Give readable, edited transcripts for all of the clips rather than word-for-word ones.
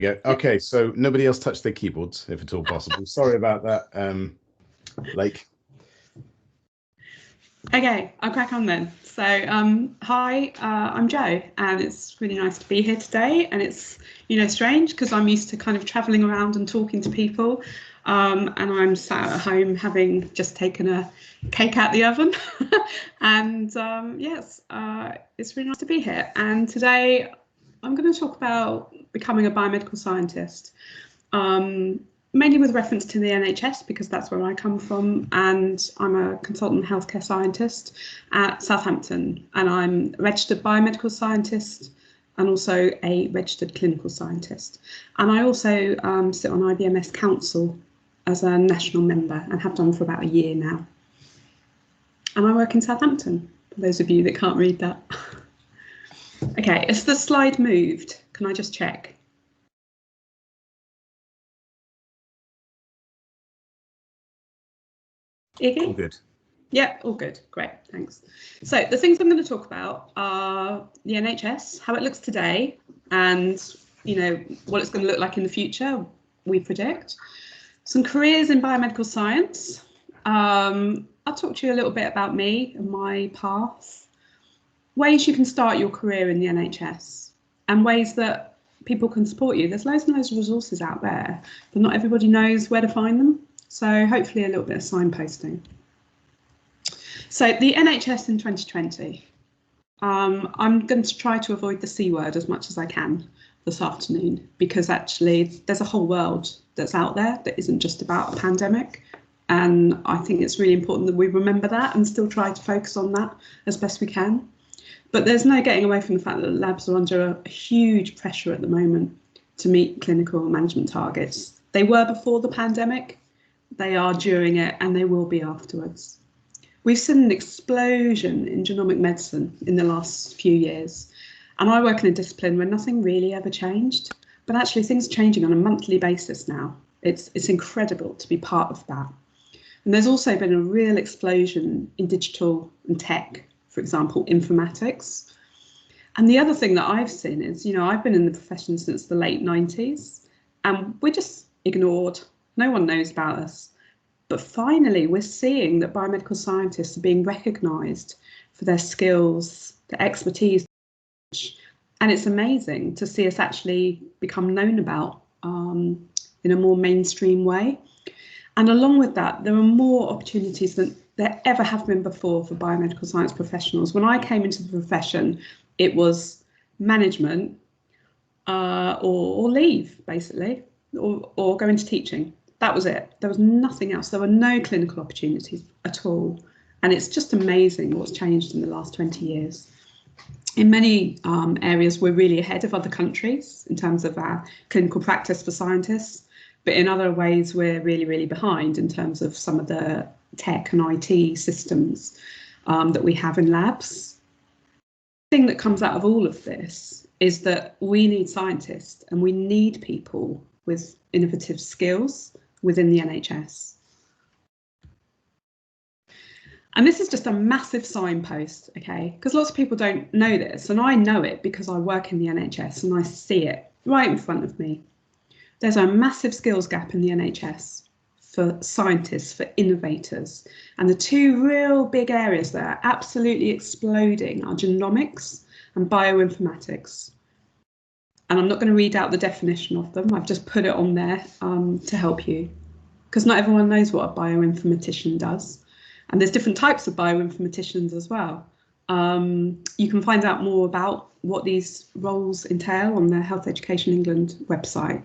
Yeah. Okay. So nobody else touched their keyboards, if at all possible. Sorry about that, Lake. Okay, I'll crack on then. So, hi, I'm Jo, and it's really nice to be here today. And it's, strange because I'm used to kind of traveling around and talking to people. And I'm sat at home having just taken a cake out the oven. And yes, it's really nice to be here. And today I'm going to talk about becoming a biomedical scientist. Mainly with reference to the NHS, because that's where I come from, and I'm a consultant healthcare scientist at Southampton, and I'm a registered biomedical scientist and also a registered clinical scientist. And I also sit on IBMS Council as a national member and have done for about a year now. And I work in Southampton, for those of you that can't read that. Okay, is the slide moved? Can I just check? Iggy? All good. Yeah, all good. Great, thanks. So the things I'm going to talk about are the NHS, how it looks today, and what it's going to look like in the future, we predict. Some careers in biomedical science. I'll talk to you a little bit about me and my path, ways you can start your career in the NHS, and ways that people can support you. There's loads and loads of resources out there, but not everybody knows where to find them. So hopefully a little bit of signposting. So the NHS in 2020. I'm going to try to avoid the C word as much as I can this afternoon, because actually there's a whole world that's out there that isn't just about a pandemic. And I think it's really important that we remember that and still try to focus on that as best we can. But there's no getting away from the fact that labs are under a huge pressure at the moment to meet clinical management targets. They were before the pandemic, they are during it, and they will be afterwards. We've seen an explosion in genomic medicine in the last few years. And I work in a discipline where nothing really ever changed, but actually things are changing on a monthly basis now. It's incredible to be part of that. And there's also been a real explosion in digital and tech, for example, informatics. And the other thing that I've seen is, I've been in the profession since the late 90s, and we're just ignored. No one knows about us. But finally, we're seeing that biomedical scientists are being recognised for their skills, their expertise. And it's amazing to see us actually become known about in a more mainstream way. And along with that, there are more opportunities than there ever have been before for biomedical science professionals. When I came into the profession, it was management or leave, basically, or go into teaching. That was it. There was nothing else. There were no clinical opportunities at all. And it's just amazing what's changed in the last 20 years. In many areas, we're really ahead of other countries in terms of our clinical practice for scientists. But in other ways, we're really, really behind in terms of some of the tech and IT systems that we have in labs. The thing that comes out of all of this is that we need scientists and we need people with innovative skills within the NHS. And this is just a massive signpost, okay? Because lots of people don't know this, and I know it because I work in the NHS and I see it right in front of me. There's a massive skills gap in the NHS for scientists, for innovators. And the two real big areas that are absolutely exploding are genomics and bioinformatics. And I'm not going to read out the definition of them. I've just put it on there to help you, because not everyone knows what a bioinformatician does. And there's different types of bioinformaticians as well. You can find out more about what these roles entail on the Health Education England website.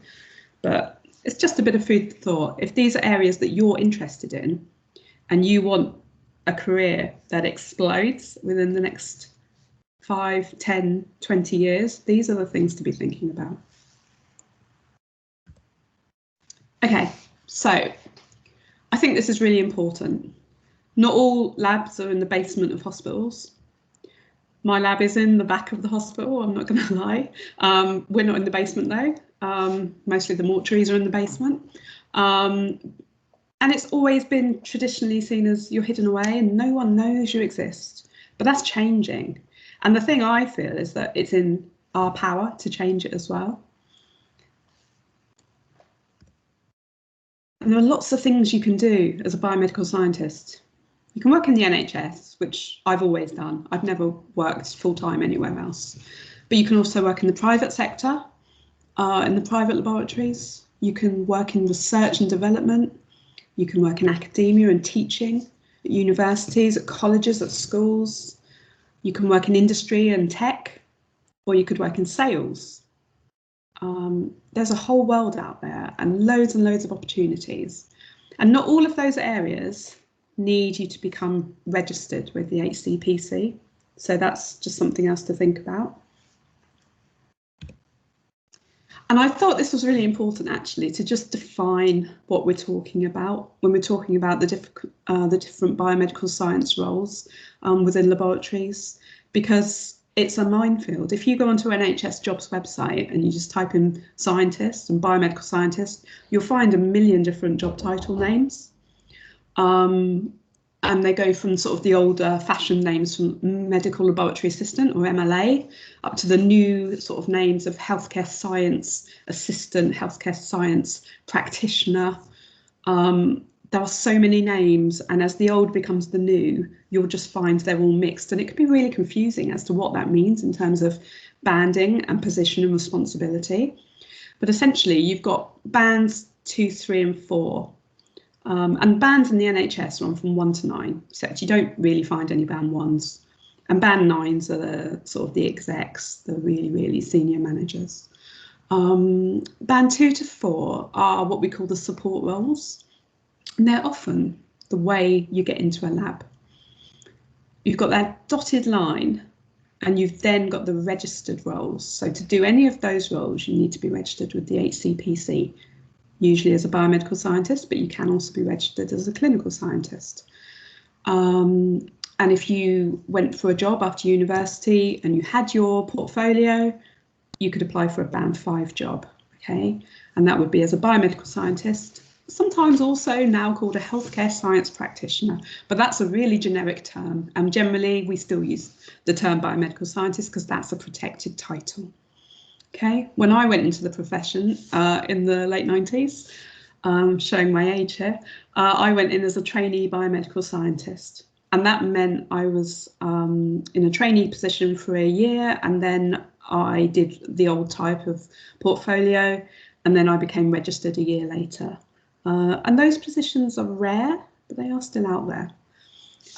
But it's just a bit of food for thought. If these are areas that you're interested in and you want a career that explodes within the next 5, 10, 20 years, these are the things to be thinking about. Okay, so I think this is really important. Not all labs are in the basement of hospitals. My lab is in the back of the hospital, I'm not going to lie. We're not in the basement though. Mostly the mortuaries are in the basement. And it's always been traditionally seen as you're hidden away and no one knows you exist. But that's changing. And the thing I feel is that it's in our power to change it as well. And there are lots of things you can do as a biomedical scientist. You can work in the NHS, which I've always done. I've never worked full-time anywhere else. But you can also work in the private sector, in the private laboratories. You can work in research and development. You can work in academia and teaching, at universities, at colleges, at schools. You can work in industry and tech, or you could work in sales. There's a whole world out there and loads of opportunities. And not all of those areas need you to become registered with the HCPC. So that's just something else to think about. And I thought this was really important, actually, to just define what we're talking about when we're talking about the different biomedical science roles within laboratories, because it's a minefield. If you go onto NHS Jobs website and you just type in scientist and biomedical scientist, you'll find a million different job title names. And they go from sort of the older fashioned names from medical laboratory assistant or MLA up to the new sort of names of healthcare science assistant, healthcare science practitioner. There are so many names, and as the old becomes the new, you'll just find they're all mixed, and it can be really confusing as to what that means in terms of banding and position and responsibility. But essentially, you've got bands 2, 3, and 4. And bands in the NHS run from 1 to 9, except you don't really find any band 1s. And band 9s are the sort of the execs, the really senior managers. Band 2 to 4 are what we call the support roles. And they're often the way you get into a lab. You've got that dotted line, and you've then got the registered roles. So to do any of those roles, you need to be registered with the HCPC, usually as a biomedical scientist, but you can also be registered as a clinical scientist. And if you went for a job after university and you had your portfolio, you could apply for a band 5 job, okay? And that would be as a biomedical scientist, sometimes also now called a healthcare science practitioner, but that's a really generic term. And generally we still use the term biomedical scientist because that's a protected title. Okay, when I went into the profession in the late 90s, showing my age here, I went in as a trainee biomedical scientist. And that meant I was in a trainee position for a year, and then I did the old type of portfolio, and then I became registered a year later. And those positions are rare, but they are still out there.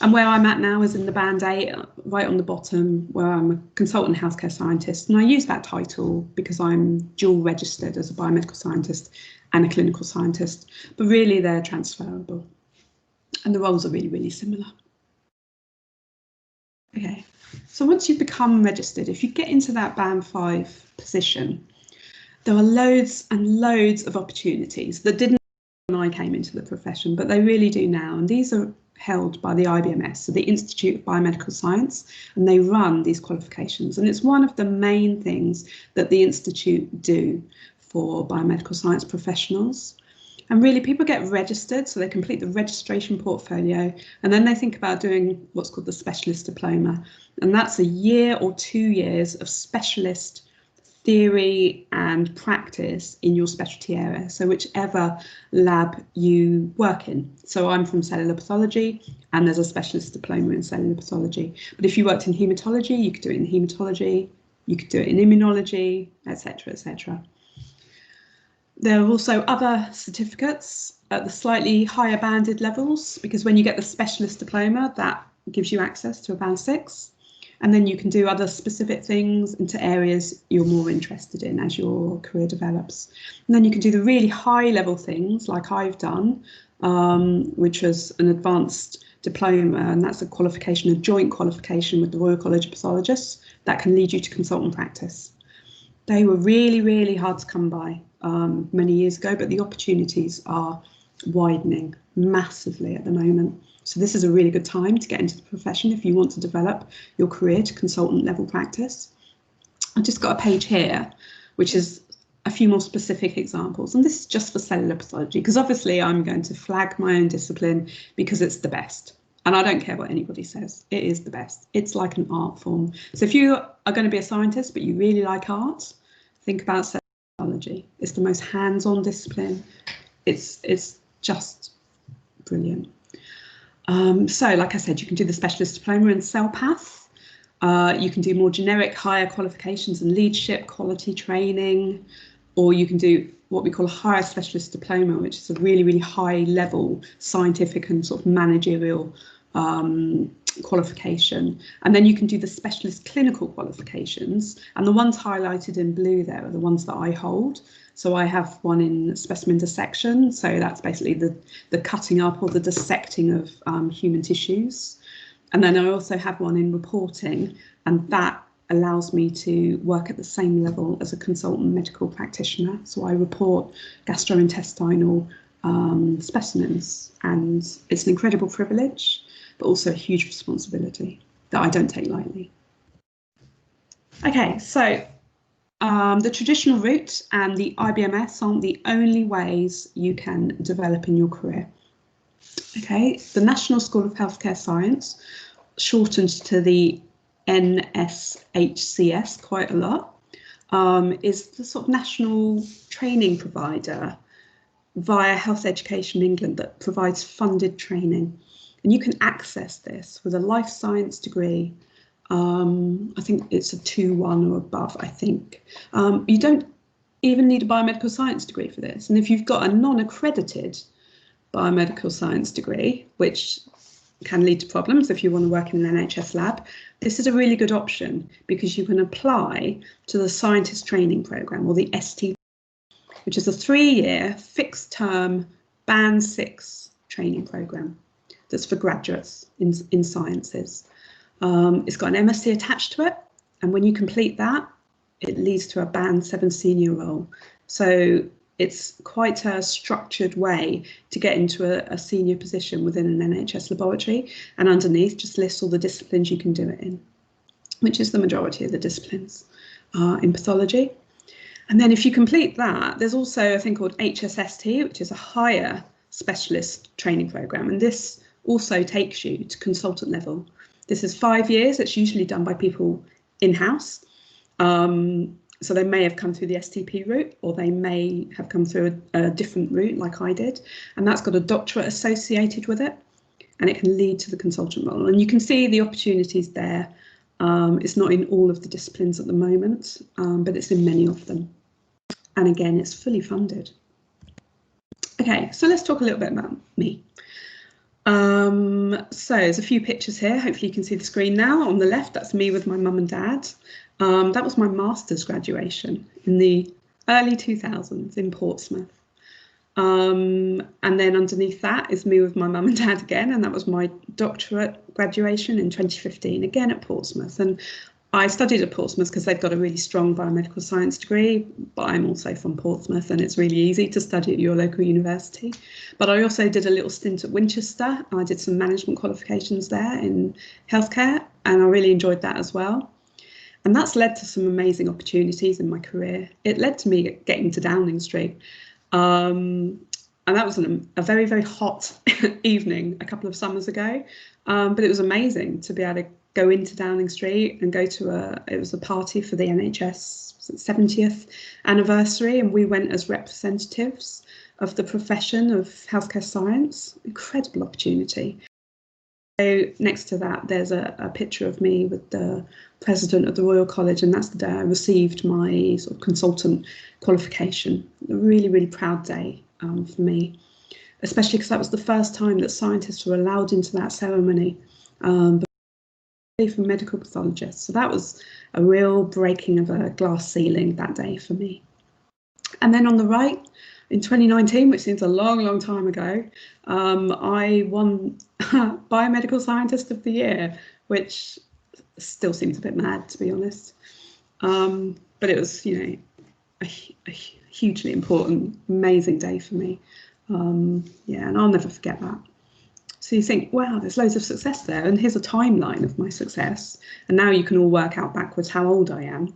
And where I'm at now is in the band 8, right on the bottom, where I'm a consultant healthcare scientist. And I use that title because I'm dual registered as a biomedical scientist and a clinical scientist, but really they're transferable. And the roles are really similar. Okay, so once you become registered, if you get into that band 5 position, there are loads and loads of opportunities that didn't when I came into the profession, but they really do now. And these are held by the IBMS, so the Institute of Biomedical Science, and they run these qualifications. And it's one of the main things that the Institute do for biomedical science professionals. And really people get registered, so they complete the registration portfolio, and then they think about doing what's called the specialist diploma. And that's a year or 2 years of specialist theory and practice in your specialty area, so whichever lab you work in. So I'm from cellular pathology, and there's a specialist diploma in cellular pathology. But if you worked in haematology, you could do it in haematology, you could do it in immunology, etc., etc. There are also other certificates at the slightly higher banded levels, because when you get the specialist diploma, that gives you access to a band 6. And then you can do other specific things into areas you're more interested in as your career develops. And then you can do the really high level things like I've done, which was an advanced diploma, and that's a qualification, a joint qualification with the Royal College of Pathologists that can lead you to consultant practice. They were really hard to come by many years ago, but the opportunities are widening massively at the moment. So this is a really good time to get into the profession if you want to develop your career to consultant level practice. I've just got a page here, which is a few more specific examples. And this is just for cellular pathology, because obviously I'm going to flag my own discipline because it's the best. And I don't care what anybody says, it is the best. It's like an art form. So if you are going to be a scientist, but you really like art, think about cellular pathology. It's the most hands-on discipline. It's just brilliant. So like I said, you can do the specialist diploma in cell path. You can do more generic higher qualifications in leadership, quality training, or you can do what we call a higher specialist diploma, which is a really, really high level scientific and sort of managerial qualification. And then you can do the specialist clinical qualifications, and the ones highlighted in blue there are the ones that I hold. So I have one in specimen dissection, so that's basically the cutting up or the dissecting of human tissues. And then I also have one in reporting, and that allows me to work at the same level as a consultant medical practitioner. So I report gastrointestinal specimens, and it's an incredible privilege, but also a huge responsibility that I don't take lightly. Okay, so the traditional route and the IBMS aren't the only ways you can develop in your career. Okay, the National School of Healthcare Science, shortened to the NSHCS quite a lot, is the sort of national training provider via Health Education England that provides funded training. And you can access this with a life science degree. I think it's a 2-1 or above, I think. You don't even need a biomedical science degree for this. And if you've got a non-accredited biomedical science degree, which can lead to problems if you want to work in an NHS lab, this is a really good option because you can apply to the Scientist Training Programme, or the ST, which is a 3-year fixed term Band 6 training programme that's for graduates in sciences. It's got an MSc attached to it, and when you complete that, it leads to a Band 7 senior role. So it's quite a structured way to get into a senior position within an NHS laboratory, and underneath just lists all the disciplines you can do it in, which is the majority of the disciplines in pathology. And then if you complete that, there's also a thing called HSST, which is a higher specialist training programme, and this also takes you to consultant level. This is 5 years. It's usually done by people in-house. So they may have come through the STP route, or they may have come through a different route like I did. And that's got a doctorate associated with it, and it can lead to the consultant role. And you can see the opportunities there. It's not in all of the disciplines at the moment, but it's in many of them. And again, it's fully funded. Okay, so let's talk a little bit about me. So there's a few pictures here. Hopefully you can see the screen now. On the left, that's me with my mum and dad. That was my master's graduation in the early 2000s in Portsmouth. And then underneath that is me with my mum and dad again, and that was my doctorate graduation in 2015, again at Portsmouth. And I studied at Portsmouth because they've got a really strong biomedical science degree, but I'm also from Portsmouth and it's really easy to study at your local university. But I also did a little stint at Winchester. I did some management qualifications there in healthcare, and I really enjoyed that as well. And that's led to some amazing opportunities in my career. It led to me getting to Downing Street. And that was a very, very hot evening a couple of summers ago. But it was amazing to be able to go into Downing Street and go to it was a party for the NHS 70th anniversary, and we went as representatives of the profession of healthcare science. Incredible opportunity. So next to that, there's a picture of me with the president of the Royal College, and that's the day I received my sort of consultant qualification. A really, really proud day for me, especially because that was the first time that scientists were allowed into that ceremony. For medical pathologists. So that was a real breaking of a glass ceiling that day for me. And then on the right, in 2019, which seems a long, long time ago, I won Biomedical Scientist of the Year, which still seems a bit mad, to be honest. But it was, you know, a hugely important, amazing day for me. Yeah, and I'll never forget that. So you think, wow, there's loads of success there, and here's a timeline of my success. And now you can all work out backwards how old I am.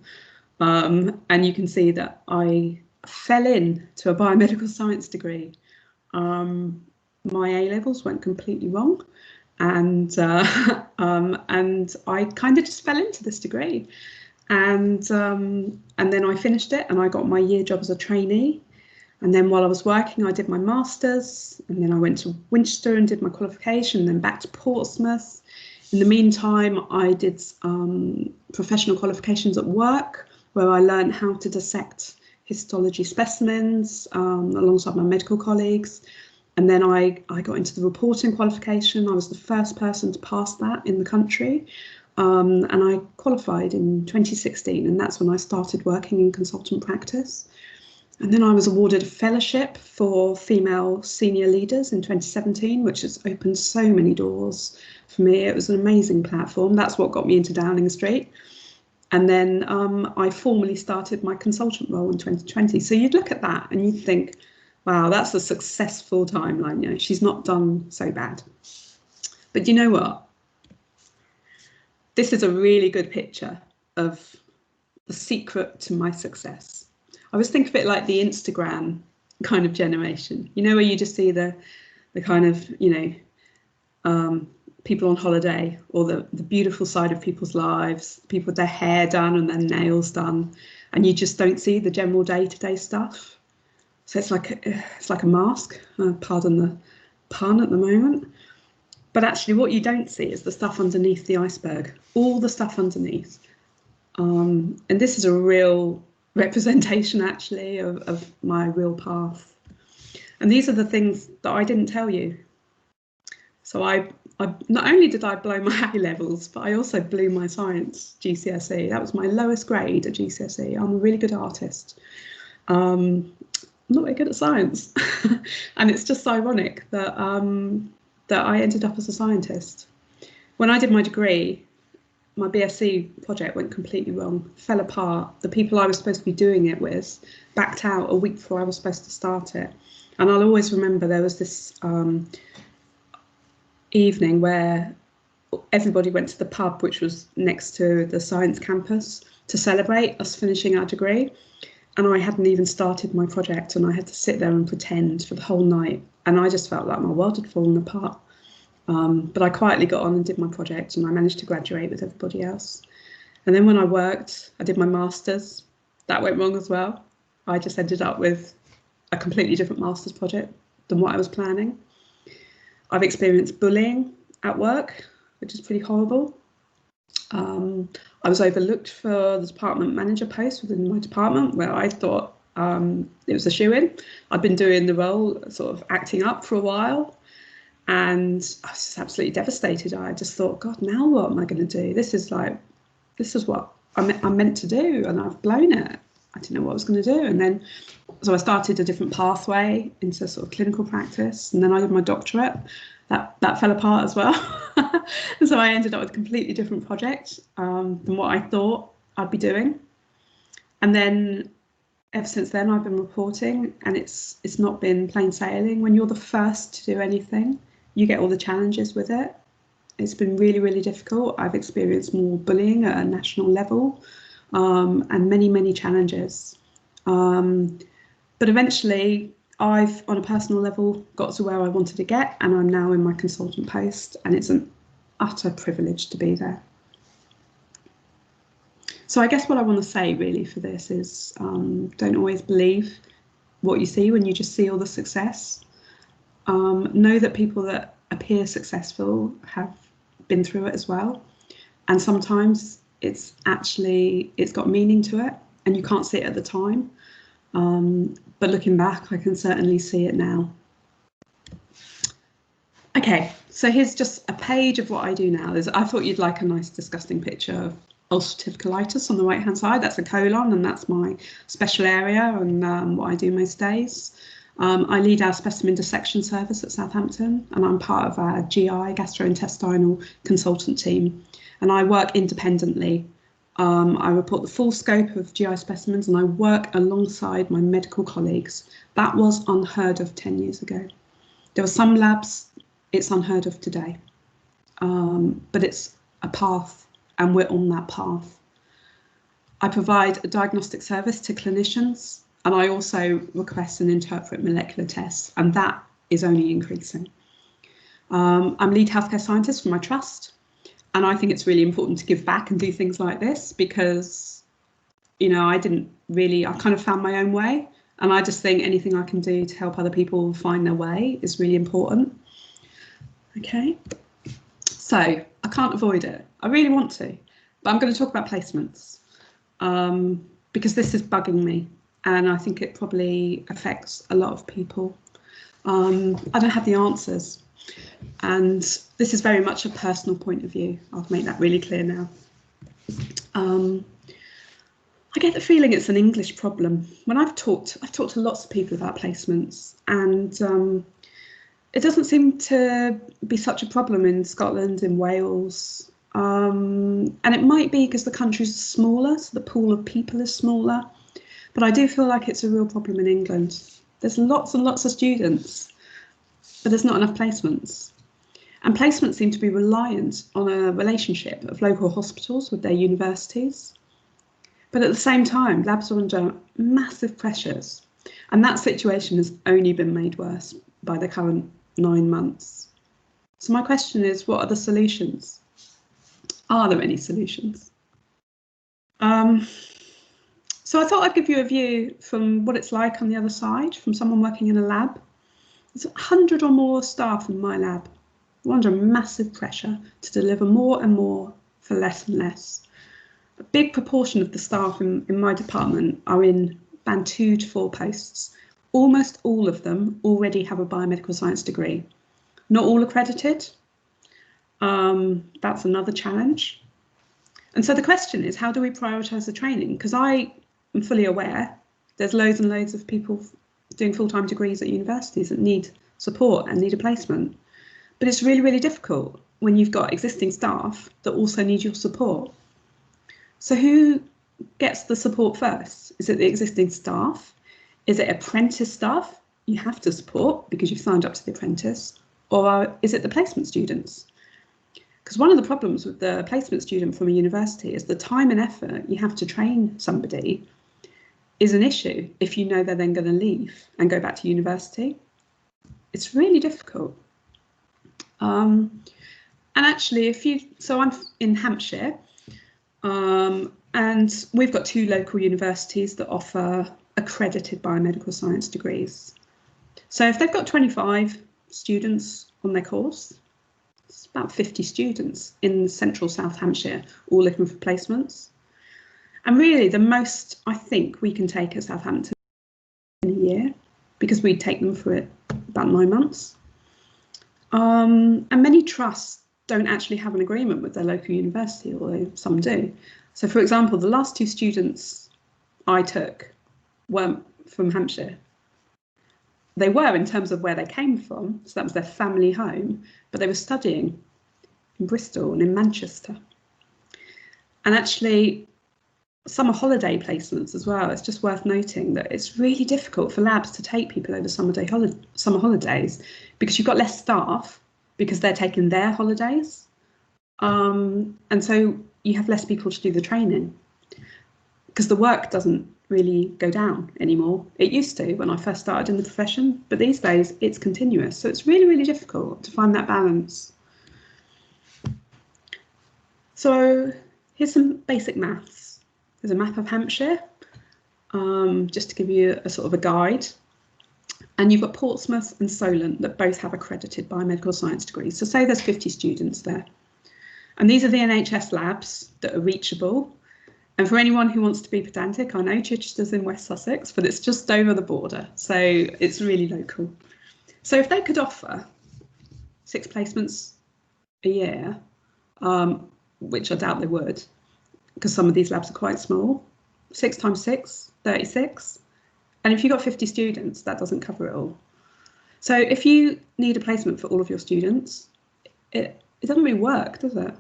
And you can see that I fell into a biomedical science degree. My A-levels went completely wrong, and I kind of just fell into this degree. And then I finished it, and I got my year job as a trainee. And then while I was working, I did my master's, and then I went to Winchester and did my qualification, then back to Portsmouth. In the meantime, I did professional qualifications at work, where I learned how to dissect histology specimens alongside my medical colleagues. And then I got into the reporting qualification. I was the first person to pass that in the country. And I qualified in 2016, and that's when I started working in consultant practice. And then I was awarded a fellowship for female senior leaders in 2017, which has opened so many doors for me. It was an amazing platform. That's what got me into Downing Street. And then I formally started my consultant role in 2020. So you'd look at that and you'd think, wow, that's a successful timeline. You know, she's not done so bad. But you know what? This is a really good picture of the secret to my success. I always think of it like the Instagram kind of generation, you know, where you just see the kind of, you know, people on holiday, or the beautiful side of people's lives, people with their hair done and their nails done, and you just don't see the general day-to-day stuff. So it's like a mask, pardon the pun at the moment. But actually what you don't see is the stuff underneath the iceberg, all the stuff underneath. And this is a real representation actually of my real path. And these are the things that I didn't tell you. So I not only did I blow my A levels, but I also blew my science GCSE. That was my lowest grade at GCSE. I'm a really good artist. I'm not very good at science. And it's just ironic that that I ended up as a scientist. When I did my degree, my BSc project went completely wrong, fell apart. The people I was supposed to be doing it with backed out a week before I was supposed to start it. And I'll always remember there was this evening where everybody went to the pub, which was next to the science campus, to celebrate us finishing our degree. And I hadn't even started my project, and I had to sit there and pretend for the whole night. And I just felt like my world had fallen apart. But I quietly got on and did my project, and I managed to graduate with everybody else. And then when I worked, I did my master's. That went wrong as well. I just ended up with a completely different master's project than what I was planning. I've experienced bullying at work, which is pretty horrible. I was overlooked for the department manager post within my department, where I thought it was a shoo-in. I'd been doing the role, sort of acting up for a while, and I was just absolutely devastated. I just thought, God, now what am I going to do? This is what I'm meant to do, and I've blown it. I didn't know what I was going to do. And then, so I started a different pathway into sort of clinical practice, and then I did my doctorate. That fell apart as well. And so I ended up with a completely different project than what I thought I'd be doing. And then ever since then, I've been reporting, and it's not been plain sailing. When you're the first to do anything, you get all the challenges with it. It's been really, really difficult. I've experienced more bullying at a national level, and many, many challenges. But eventually, I've, on a personal level, got to where I wanted to get, and I'm now in my consultant post, and it's an utter privilege to be there. So I guess what I want to say really for this is don't always believe what you see when you just see all the success. Know that people that appear successful have been through it as well, and sometimes it's got meaning to it, and you can't see it at the time. But looking back, I can certainly see it now. Okay, so here's just a page of what I do now. I thought you'd like a nice disgusting picture of ulcerative colitis on the right hand side. That's a colon, and that's my special area and what I do most days. I lead our specimen dissection service at Southampton, and I'm part of our GI, gastrointestinal consultant team, and I work independently. I report the full scope of GI specimens, and I work alongside my medical colleagues. That was unheard of 10 years ago. There were some labs, it's unheard of today, but it's a path, and we're on that path. I provide a diagnostic service to clinicians, and I also request and interpret molecular tests, and that is only increasing. I'm lead healthcare scientist for my trust. And I think it's really important to give back and do things like this because, you know, I kind of found my own way. And I just think anything I can do to help other people find their way is really important. Okay, so I can't avoid it. I really want to, but I'm going to talk about placements because this is bugging me, and I think it probably affects a lot of people. I don't have the answers, and this is very much a personal point of view. I'll make that really clear now. I get the feeling it's an English problem. When I've talked to lots of people about placements, and it doesn't seem to be such a problem in Scotland, in Wales, and it might be because the countries are smaller, so the pool of people is smaller. But I do feel like it's a real problem in England. There's lots and lots of students, but there's not enough placements. And placements seem to be reliant on a relationship of local hospitals with their universities. But at the same time, labs are under massive pressures. And that situation has only been made worse by the current 9 months. So my question is, what are the solutions? Are there any solutions? So I thought I'd give you a view from what it's like on the other side, from someone working in a lab. There's 100 or more staff in my lab. We're under massive pressure to deliver more and more for less and less. A big proportion of the staff in my department are in band 2 to 4 posts. Almost all of them already have a biomedical science degree. Not all accredited. That's another challenge. And so the question is, how do we prioritise the training? Because I am fully aware there's loads and loads of people doing full-time degrees at universities that need support and need a placement. But it's really, really difficult when you've got existing staff that also need your support. So who gets the support first? Is it the existing staff? Is it apprentice staff you have to support because you've signed up to the apprentice? Or is it the placement students? Because one of the problems with the placement student from a university is the time and effort you have to train somebody is an issue if you know they're then going to leave and go back to university. It's really difficult. And actually, so I'm in Hampshire, and we've got 2 local universities that offer accredited biomedical science degrees. So if they've got 25 students on their course, it's about 50 students in central South Hampshire, all looking for placements. And really the most I think we can take at Southampton in a year, because we take them for about 9 months. And many trusts don't actually have an agreement with their local university, although some do. So for example, the last 2 students I took weren't from Hampshire. They were in terms of where they came from, so that was their family home, but they were studying in Bristol and in Manchester. And actually, summer holiday placements as well. It's just worth noting that it's really difficult for labs to take people over summer holidays because you've got less staff because they're taking their holidays. And so you have less people to do the training because the work doesn't really go down anymore. It used to when I first started in the profession, but these days it's continuous. So it's really, really difficult to find that balance. So here's some basic maths. There's a map of Hampshire, just to give you a sort of a guide. And you've got Portsmouth and Solent that both have accredited biomedical science degrees. So say there's 50 students there. And these are the NHS labs that are reachable. And for anyone who wants to be pedantic, I know Chichester's in West Sussex, but it's just over the border. So it's really local. So if they could offer 6 placements a year, which I doubt they would, because some of these labs are quite small, 6 times 6, 36. And if you've got 50 students, that doesn't cover it all. So if you need a placement for all of your students, it doesn't really work, does it?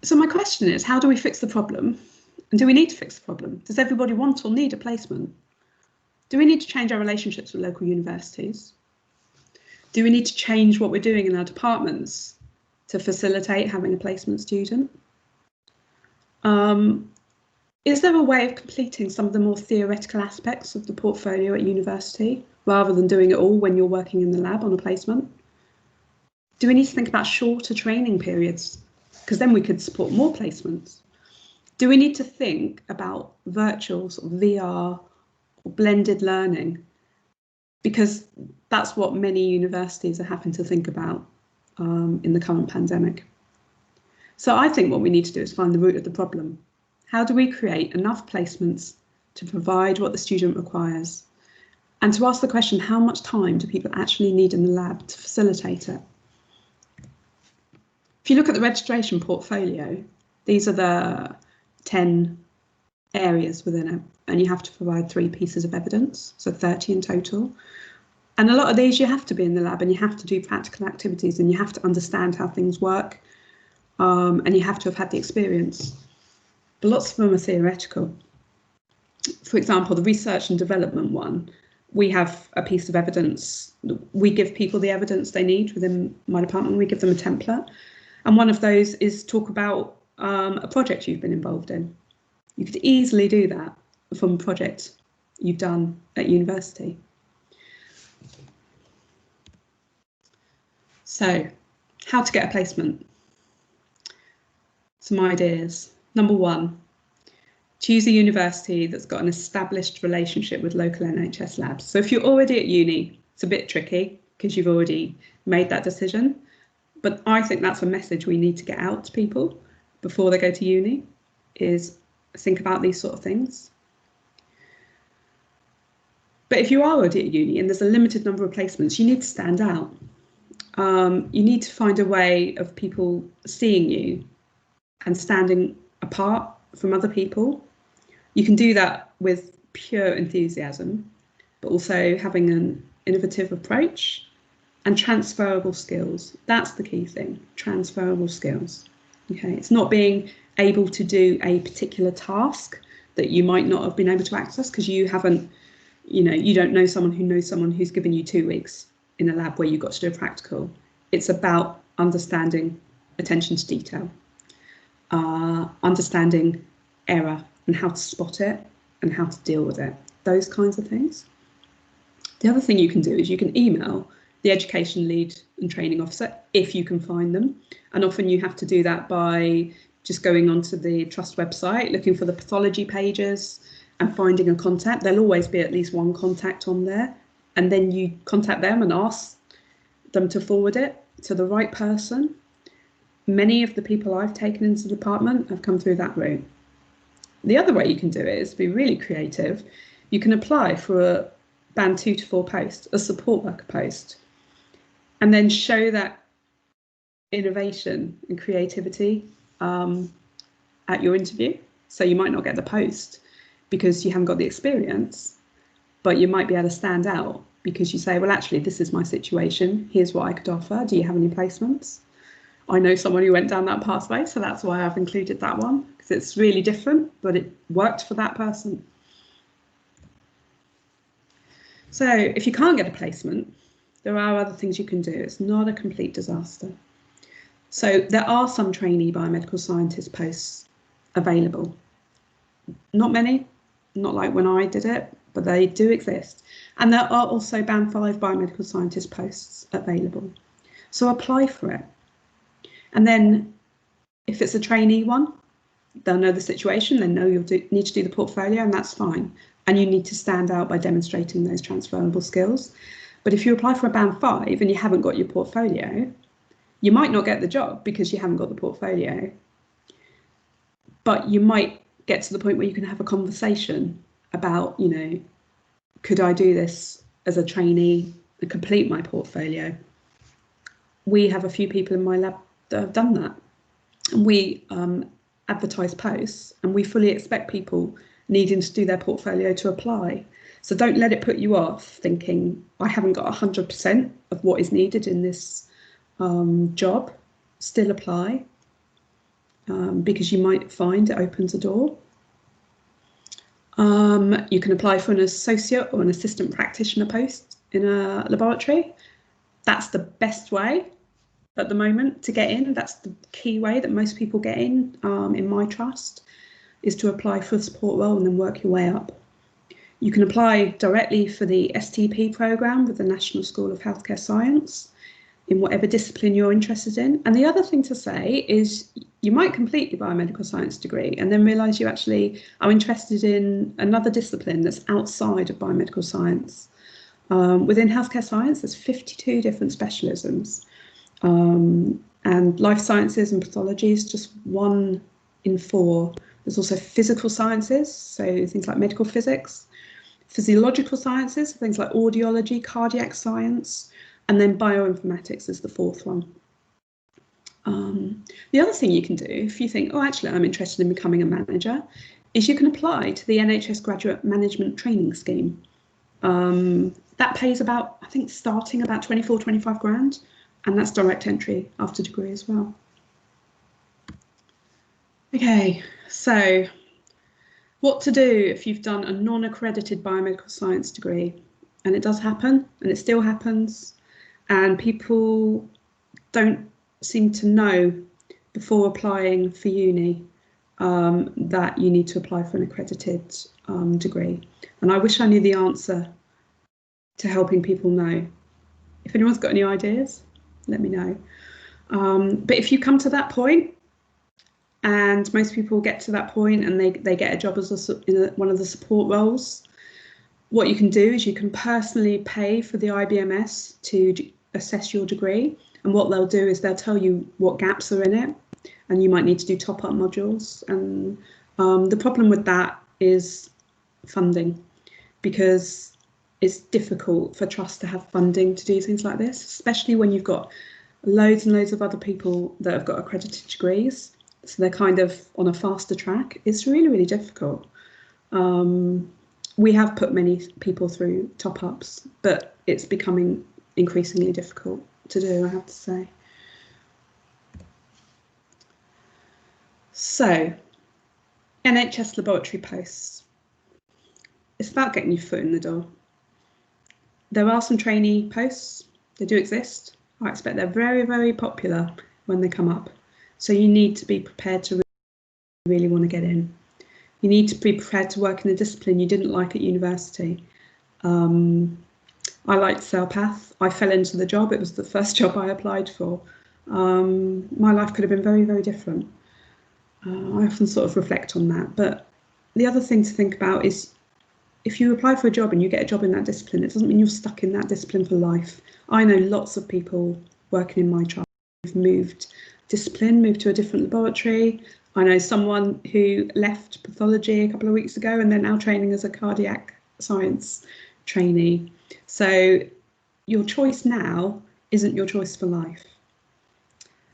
So my question is, how do we fix the problem? And do we need to fix the problem? Does everybody want or need a placement? Do we need to change our relationships with local universities? Do we need to change what we're doing in our departments to facilitate having a placement student? Is there a way of completing some of the more theoretical aspects of the portfolio at university rather than doing it all when you're working in the lab on a placement? Do we need to think about shorter training periods? Because then we could support more placements. Do we need to think about virtual sort of VR or blended learning? Because that's what many universities are having to think about in the current pandemic. So I think what we need to do is find the root of the problem. How do we create enough placements to provide what the student requires? And to ask the question, how much time do people actually need in the lab to facilitate it? If you look at the registration portfolio, these are the 10 areas within it, and you have to provide 3 pieces of evidence, so 30 in total. And a lot of these you have to be in the lab, and you have to do practical activities, and you have to understand how things work, and you have to have had the experience. But lots of them are theoretical. For example, the research and development one, we have a piece of evidence. We give people the evidence they need within my department. We give them a template. And one of those is talk about a project you've been involved in. You could easily do that from a project you've done at university. So, how to get a placement? Some ideas. Number 1, choose a university that's got an established relationship with local NHS labs. So if you're already at uni, it's a bit tricky because you've already made that decision. But I think that's a message we need to get out to people before they go to uni, is think about these sort of things. But if you are already at uni and there's a limited number of placements, you need to stand out. You need to find a way of people seeing you and standing apart from other people. You can do that with pure enthusiasm, but also having an innovative approach and transferable skills. That's the key thing, transferable skills. Okay, it's not being able to do a particular task that you might not have been able to access because you haven't, you don't know someone who knows someone who's given you 2 weeks in a lab where you got to do a practical. It's about understanding attention to detail, understanding error and how to spot it and how to deal with it, those kinds of things. The other thing you can do is you can email the education lead and training officer if you can find them. And often you have to do that by just going onto the Trust website, looking for the pathology pages and finding a contact. There'll always be at least one contact on there. And then you contact them and ask them to forward it to the right person. Many of the people I've taken into the department have come through that route. The other way you can do it is be really creative. You can apply for a band 2 to 4 post, a support worker post, and then show that innovation and creativity at your interview. So you might not get the post because you haven't got the experience, but you might be able to stand out because you say, well, actually, this is my situation. Here's what I could offer. Do you have any placements? I know someone who went down that pathway, so that's why I've included that one, because it's really different, but it worked for that person. So if you can't get a placement, there are other things you can do. It's not a complete disaster. So there are some trainee biomedical scientist posts available. Not many, not like when I did it, but they do exist. And there are also band 5 biomedical scientist posts available. So apply for it. And then if it's a trainee one, they'll know the situation, they know you'll need to do the portfolio, and that's fine. And you need to stand out by demonstrating those transferable skills. But if you apply for a band 5 and you haven't got your portfolio, you might not get the job because you haven't got the portfolio. But you might get to the point where you can have a conversation about, could I do this as a trainee and complete my portfolio? We have a few people in my lab that have done that. And we advertise posts, and we fully expect people needing to do their portfolio to apply. So don't let it put you off thinking, I haven't got 100% of what is needed in this job. Still apply, because you might find it opens a door. You can apply for an associate or an assistant practitioner post in a laboratory. That's the best way at the moment to get in. That's the key way that most people get in my trust, is to apply for a support role and then work your way up. You can apply directly for the STP programme with the National School of Healthcare Science in whatever discipline you're interested in. And the other thing to say is you might complete your biomedical science degree and then realise you actually are interested in another discipline that's outside of biomedical science. Within healthcare science, there's 52 different specialisms, and life sciences and pathology is just 1 in 4. There's also physical sciences, so things like medical physics, physiological sciences, things like audiology, cardiac science, and then bioinformatics is the 4th one. The other thing you can do, if you think, oh, actually, I'm interested in becoming a manager, is you can apply to the NHS Graduate Management Training Scheme. That pays about, I think, starting about 24, 25 grand, and that's direct entry after degree as well. Okay, so what to do if you've done a non-accredited biomedical science degree? And it does happen, and it still happens, and people don't seem to know before applying for uni that you need to apply for an accredited degree. And I wish I knew the answer to helping people know. If anyone's got any ideas, let me know. But if you come to that point, and most people get to that point and they get a job as in one of the support roles, what you can do is you can personally pay for the IBMS to assess your degree. And what they'll do is they'll tell you what gaps are in it, and you might need to do top-up modules. And the problem with that is funding, because it's difficult for trusts to have funding to do things like this, especially when you've got loads and loads of other people that have got accredited degrees. So they're kind of on a faster track. It's really, really difficult. We have put many people through top-ups, but it's becoming increasingly difficult to do, I have to say. So, NHS laboratory posts. It's about getting your foot in the door. There are some trainee posts, they do exist. I expect they're very, very popular when they come up. So you need to be prepared to really want to get in. You need to be prepared to work in a discipline you didn't like at university. I liked cell path. I fell into the job. It was the first job I applied for. My life could have been very, very different. I often sort of reflect on that. But the other thing to think about is if you apply for a job and you get a job in that discipline, it doesn't mean you're stuck in that discipline for life. I know lots of people working in my trial who've moved discipline, moved to a different laboratory. I know someone who left pathology a couple of weeks ago and they're now training as a cardiac science trainee. So your choice now isn't your choice for life.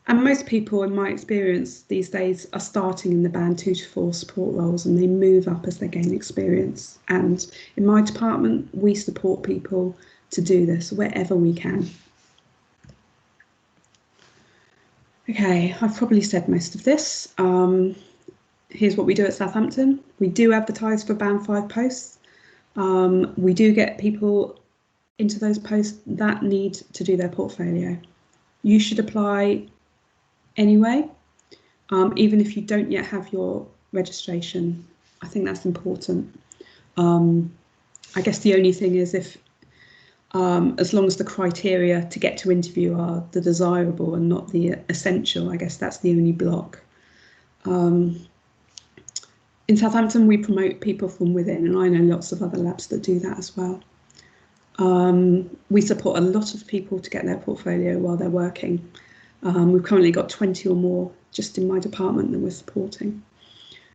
And most people, in my experience these days, are starting in the band 2 to 4 support roles, and they move up as they gain experience. And in my department, we support people to do this wherever we can. Okay, I've probably said most of this. Here's what we do at Southampton. We do advertise for band 5 posts. We do get people into those posts that need to do their portfolio. You should apply anyway, even if you don't yet have your registration. I think that's important. I guess the only thing is if, as long as the criteria to get to interview are the desirable and not the essential, I guess that's the only block. In Southampton, we promote people from within, and I know lots of other labs that do that as well. We support a lot of people to get their portfolio while they're working. We've currently got 20 or more just in my department that we're supporting.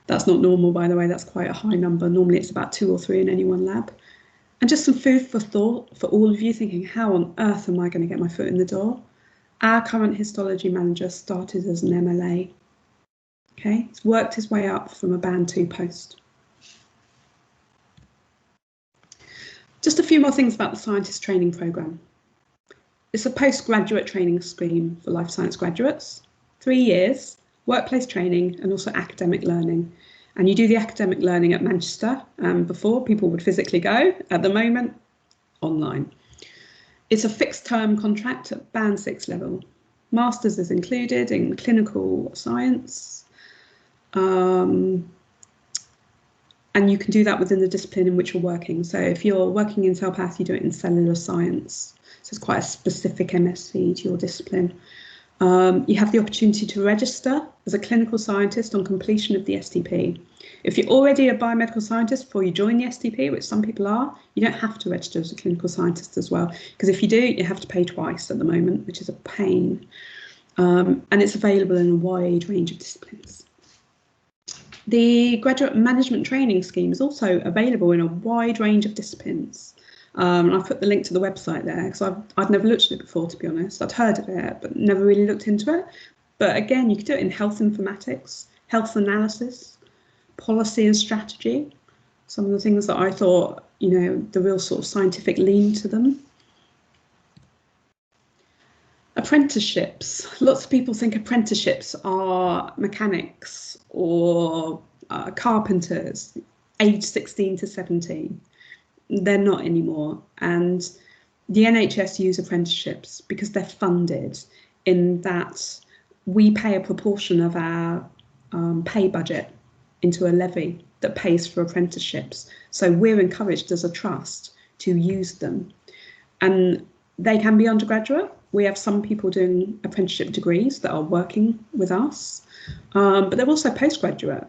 That's not normal, by the way, that's quite a high number. Normally it's about 2 or 3 in any one lab. And just some food for thought for all of you thinking, how on earth am I going to get my foot in the door? Our current histology manager started as an MLA. Okay, he's worked his way up from a band 2 post. Just a few more things about the scientist training programme. It's a postgraduate training scheme for life science graduates, 3 years, workplace training and also academic learning. And you do the academic learning at Manchester. Before, people would physically go. At the moment, online. It's a fixed term contract at band 6 level. Masters is included in clinical science. And you can do that within the discipline in which you're working. So if you're working in cell path, you do it in cellular science. So it's quite a specific MSc to your discipline. You have the opportunity to register as a clinical scientist on completion of the STP. If you're already a biomedical scientist before you join the STP, which some people are, you don't have to register as a clinical scientist as well, because if you do, you have to pay twice at the moment, which is a pain. And it's available in a wide range of disciplines. The graduate management training scheme is also available in a wide range of disciplines. I've put the link to the website there because I'd never looked at it before, to be honest. I'd heard of it, but never really looked into it. But again, you could do it in health informatics, health analysis, policy and strategy. Some of the things that I thought, you know, the real sort of scientific lean to them. Apprenticeships. Lots of people think apprenticeships are mechanics or carpenters, aged 16 to 17. They're not anymore. And the NHS use apprenticeships because they're funded in that we pay a proportion of our pay budget into a levy that pays for apprenticeships. So we're encouraged as a trust to use them. And they can be undergraduate. We have some people doing apprenticeship degrees that are working with us, but they're also postgraduate.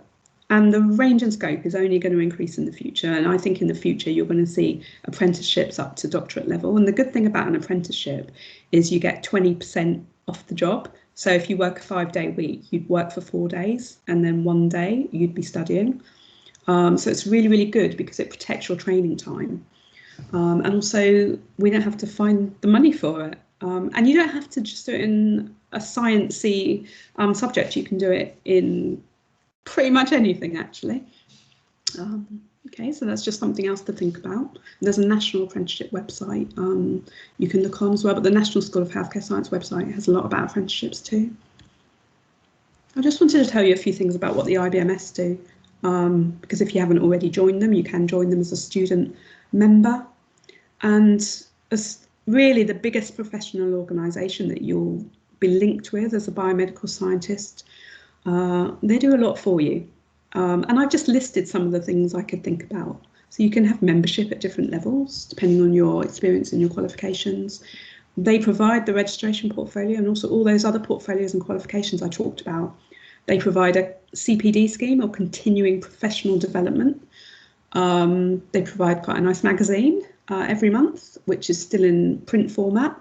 And the range and scope is only going to increase in the future. And I think in the future, you're going to see apprenticeships up to doctorate level. And the good thing about an apprenticeship is you get 20% off the job. So if you work a 5-day week, you'd work for 4 days and then 1 day you'd be studying. So it's really, really good because it protects your training time. And also we don't have to find the money for it. And you don't have to just do it in a sciencey subject. You can do it in pretty much anything, actually. Okay, so that's just something else to think about. There's a national apprenticeship website you can look on as well, but the National School of Healthcare Science website has a lot about apprenticeships too. I just wanted to tell you a few things about what the IBMS do, because if you haven't already joined them, you can join them as a student member. And as really the biggest professional organisation that you'll be linked with as a biomedical scientist, they do a lot for you. And I've just listed some of the things I could think about. So you can have membership at different levels, depending on your experience and your qualifications. They provide the registration portfolio and also all those other portfolios and qualifications I talked about. They provide a CPD scheme or continuing professional development. They provide quite a nice magazine every month, which is still in print format.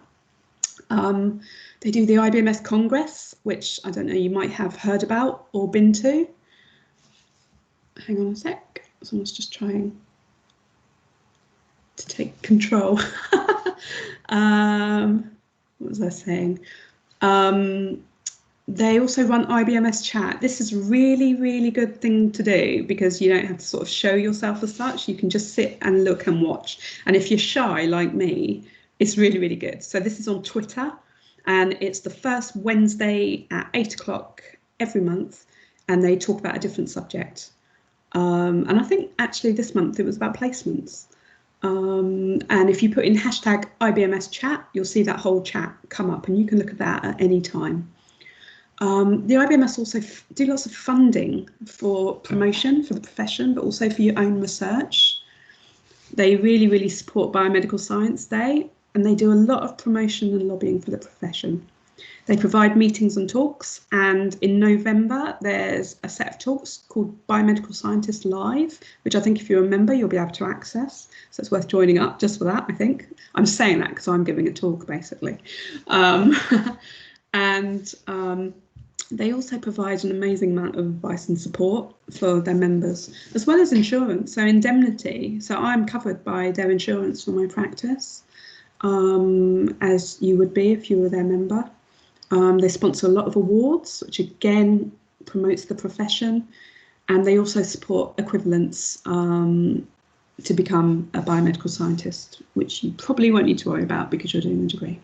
They do the IBMS Congress, which I don't know, you might have heard about or been to. Hang on a sec, someone's just trying to take control. What was I saying? They also run IBMS Chat. This is really, really good thing to do because you don't have to sort of show yourself as such. You can just sit and look and watch. And if you're shy like me, it's really, really good. So this is on Twitter and it's the first Wednesday at 8 o'clock every month. And they talk about a different subject. And I think actually this month it was about placements. And if you put in hashtag IBMS Chat, you'll see that whole chat come up and you can look at that at any time. The IBMS also do lots of funding for promotion for the profession, but also for your own research. They really, really support Biomedical Science Day, and they do a lot of promotion and lobbying for the profession. They provide meetings and talks, and in November there's a set of talks called Biomedical Scientist Live, which I think if you're a member you'll be able to access, so it's worth joining up just for that. I think I'm saying that because I'm giving a talk basically. They also provide an amazing amount of advice and support for their members, as well as insurance, so indemnity. So I'm covered by their insurance for my practice, as you would be if you were their member. They sponsor a lot of awards, which again promotes the profession, and they also support equivalents to become a biomedical scientist, which you probably won't need to worry about because you're doing a degree.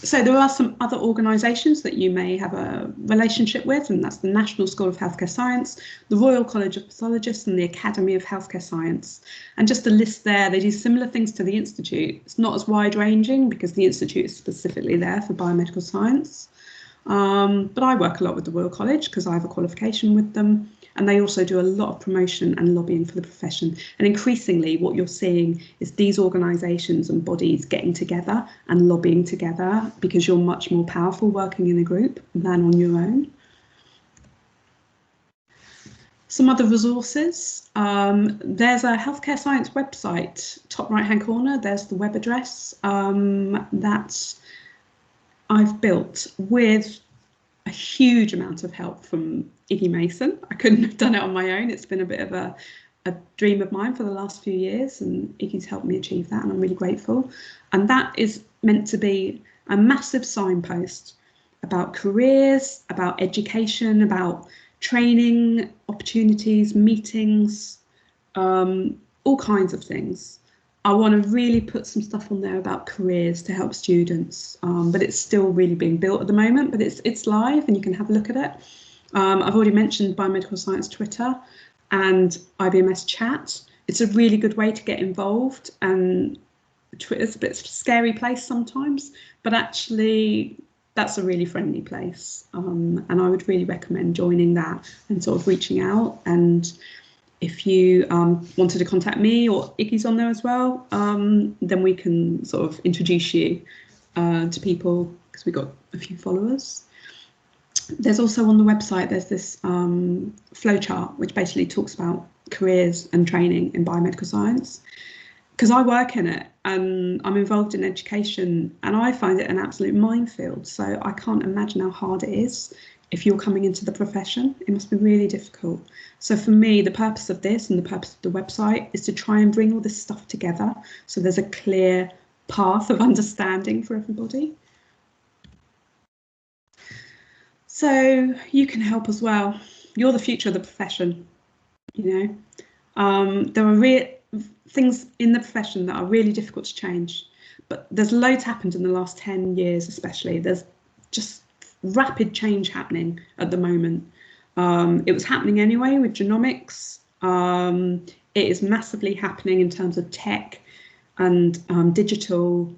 So there are some other organisations that you may have a relationship with, and that's the National School of Healthcare Science, the Royal College of Pathologists and the Academy of Healthcare Science. And just a list there, they do similar things to the Institute. It's not as wide-ranging because the Institute is specifically there for biomedical science. But I work a lot with the Royal College because I have a qualification with them. And they also do a lot of promotion and lobbying for the profession. And increasingly what you're seeing is these organisations and bodies getting together and lobbying together, because you're much more powerful working in a group than on your own. Some other resources. There's a healthcare science website, top right hand corner, there's the web address that I've built with a huge amount of help from Iggy Mason. I couldn't have done it on my own. It's been a bit of a dream of mine for the last few years, and Iggy's helped me achieve that, and I'm really grateful. And that is meant to be a massive signpost about careers, about education, about training opportunities, meetings, all kinds of things. I want to really put some stuff on there about careers to help students, but it's still really being built at the moment, but it's live and you can have a look at it. I've already mentioned Biomedical Science Twitter and IBMS chat. It's a really good way to get involved, and Twitter's a bit of a scary place sometimes, but actually that's a really friendly place, and I would really recommend joining that and sort of reaching out. And if you wanted to contact me, or Iggy's on there as well, then we can sort of introduce you to people, because we've got a few followers. There's also on the website, there's this flowchart which basically talks about careers and training in biomedical science, because I work in it and I'm involved in education, and I find it an absolute minefield. So I can't imagine how hard it is if you're coming into the profession. It must be really difficult. So for me, the purpose of this and the purpose of the website is to try and bring all this stuff together so there's a clear path of understanding for everybody. So you can help as well. You're the future of the profession, you know. There are things in the profession that are really difficult to change, but there's loads happened in the last 10 years especially. There's just rapid change happening at the moment. It was happening anyway with genomics. It is massively happening in terms of tech and digital,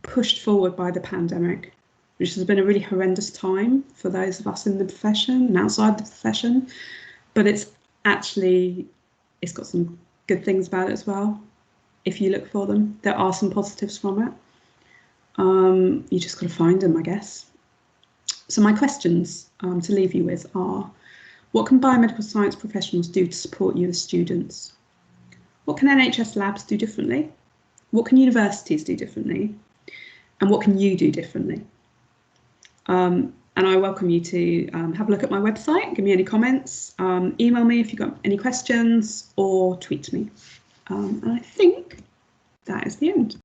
pushed forward by the pandemic, which has been a really horrendous time for those of us in the profession and outside the profession. But it's got some good things about it as well. If you look for them, there are some positives from it. You just got to find them, I guess. So my questions to leave you with are: what can biomedical science professionals do to support you as students? What can NHS labs do differently? What can universities do differently? And what can you do differently? And I welcome you to have a look at my website, give me any comments, email me if you've got any questions, or tweet me. And I think that is the end.